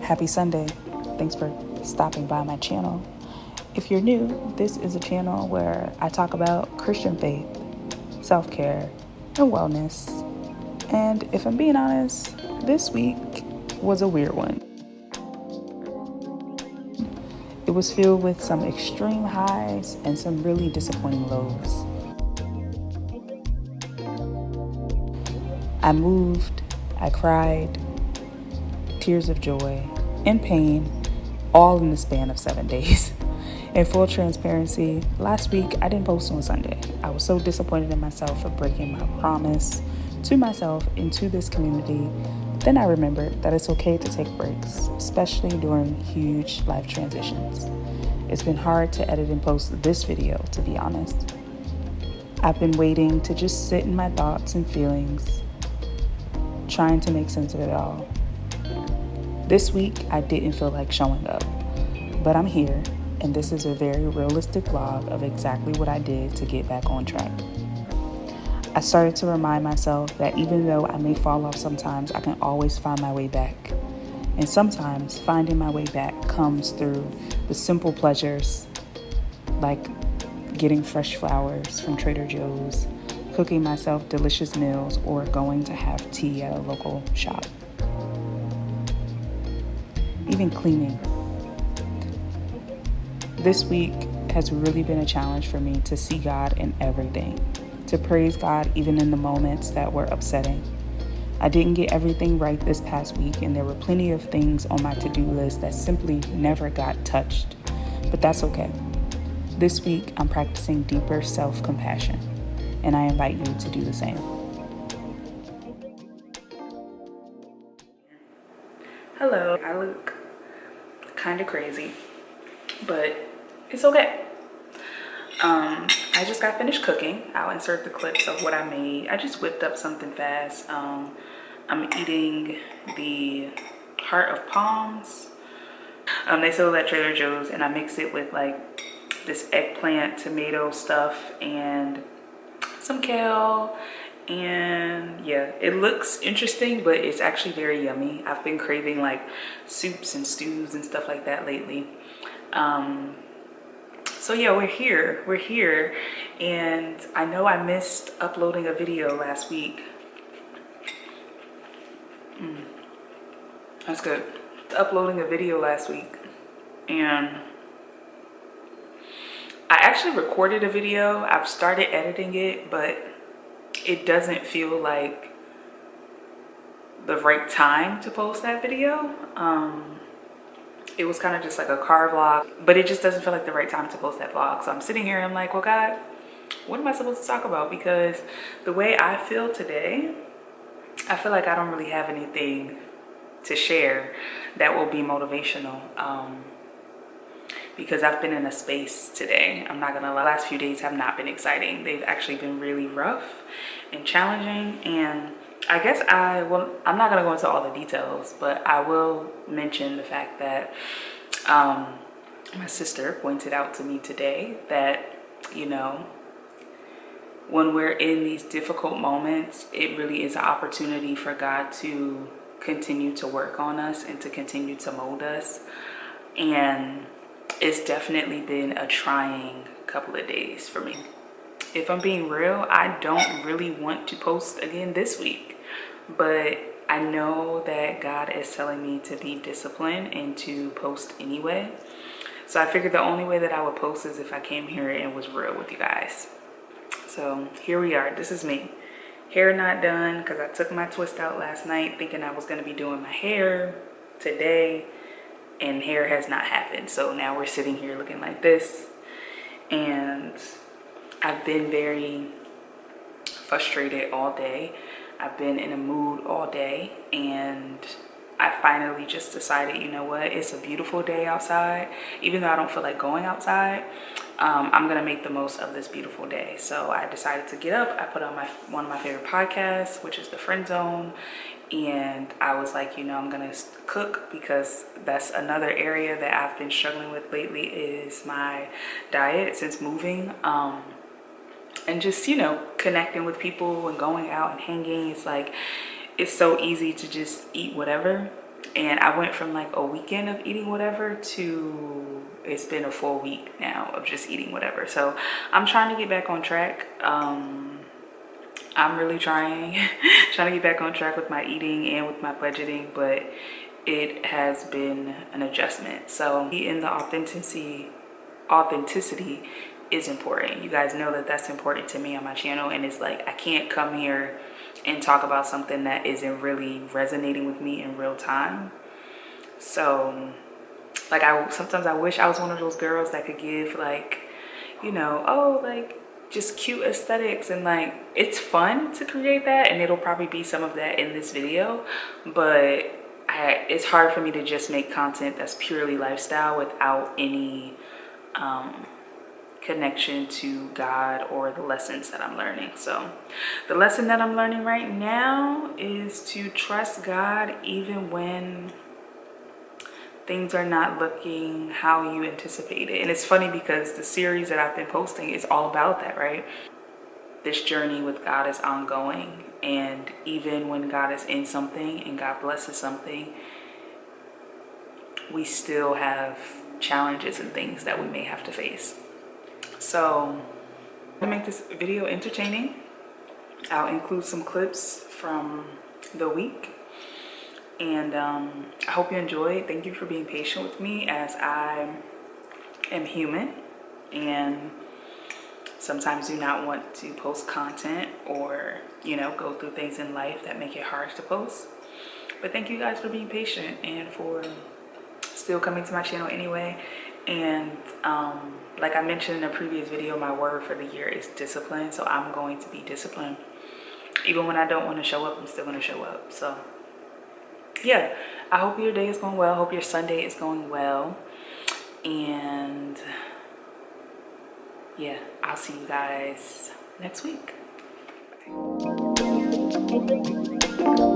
Happy Sunday. Thanks for stopping by my channel. If you're new, this is a channel where I talk about Christian faith, self-care, and wellness. And if I'm being honest, this week was a weird one. It was filled with some extreme highs and some really disappointing lows. I moved, I cried, tears of joy, and pain, all in the span of 7 days. In full transparency, last week I didn't post on Sunday. I was so disappointed in myself for breaking my promise to myself and to this community. Then I remembered that it's okay to take breaks, especially during huge life transitions. It's been hard to edit and post this video, to be honest. I've been waiting to just sit in my thoughts and feelings, trying to make sense of it all. This week, I didn't feel like showing up, but I'm here, and this is a very realistic vlog of exactly what I did to get back on track. I started to remind myself that even though I may fall off sometimes, I can always find my way back. And sometimes finding my way back comes through the simple pleasures, like getting fresh flowers from Trader Joe's, cooking myself delicious meals, or going to have tea at a local shop. Even cleaning. This week has really been a challenge for me to see God in everything, to praise God even in the moments that were upsetting. I didn't get everything right this past week, and there were plenty of things on my to-do list that simply never got touched, but that's okay. This week, I'm practicing deeper self-compassion, and I invite you to do the same. Hello, I look kind of crazy, but it's okay. I just got finished cooking. I'll insert the clips of what I made. I just whipped up something fast. I'm eating the heart of palms. They sell it at Trader Joe's, and I mix it with like this eggplant, tomato stuff, and some kale. And yeah, it looks interesting, but it's actually very yummy. I've been craving like soups and stews and stuff like that lately. So yeah, we're here, and I know I missed uploading a video last week. That's good. Uploading a video last week, and I actually recorded a video. I've started editing it, but it doesn't feel like the right time to post that video. It was kind of just like a car vlog, but it just doesn't feel like the right time to post that vlog. So I'm sitting here and I'm like, well, God, what am I supposed to talk about? Because the way I feel today, I feel like I don't really have anything to share that will be motivational. Because I've been in a space today. I'm not gonna lie, the last few days have not been exciting. They've actually been really rough and challenging. And I guess I'm not gonna go into all the details, but I will mention the fact that my sister pointed out to me today that, you know, when we're in these difficult moments, it really is an opportunity for God to continue to work on us and to continue to mold us. And it's definitely been a trying couple of days for me. If I'm being real, I don't really want to post again this week, but I know that God is telling me to be disciplined and to post anyway. So I figured the only way that I would post is if I came here and was real with you guys. So here we are. This is me. Hair not done because I took my twist out last night thinking I was going to be doing my hair today, and hair has not happened. So now we're sitting here looking like this, and I've been very frustrated all day. I've been in a mood all day, and I finally just decided, you know what, it's a beautiful day outside. Even though I don't feel like going outside, I'm gonna make the most of this beautiful day. So I decided to get up. I put on one of my favorite podcasts, which is The Friend Zone, and I was like, you know, I'm gonna cook, because that's another area that I've been struggling with lately is my diet since moving. And just, you know, connecting with people and going out and hanging. It's like, it's so easy to just eat whatever. And I went from like a weekend of eating whatever to it's been a full week now of just eating whatever. So I'm trying to get back on track. I'm really trying to get back on track with my eating and with my budgeting, but it has been an adjustment. So in the authenticity is important. You guys know that that's important to me on my channel, and it's like I can't come here and talk about something that isn't really resonating with me in real time. So like sometimes I wish I was one of those girls that could give like, you know, oh, like just cute aesthetics, and like it's fun to create that, and it'll probably be some of that in this video, but it's hard for me to just make content that's purely lifestyle without any connection to God or the lessons that I'm learning. So the lesson that I'm learning right now is to trust God even when things are not looking how you anticipated. And it's funny because the series that I've been posting is all about that, right? This journey with God is ongoing, and even when God is in something and God blesses something, we still have challenges and things that we may have to face. So to make this video entertaining, I'll include some clips from the week. And I hope you enjoyed. Thank you for being patient with me, as I am human and sometimes do not want to post content or, you know, go through things in life that make it hard to post. But thank you guys for being patient and for still coming to my channel anyway. And like I mentioned in a previous video, my word for the year is discipline. So I'm going to be disciplined. Even when I don't want to show up, I'm still going to show up. So yeah, I hope your day is going well. I hope your Sunday is going well. And yeah, I'll see you guys next week. Bye.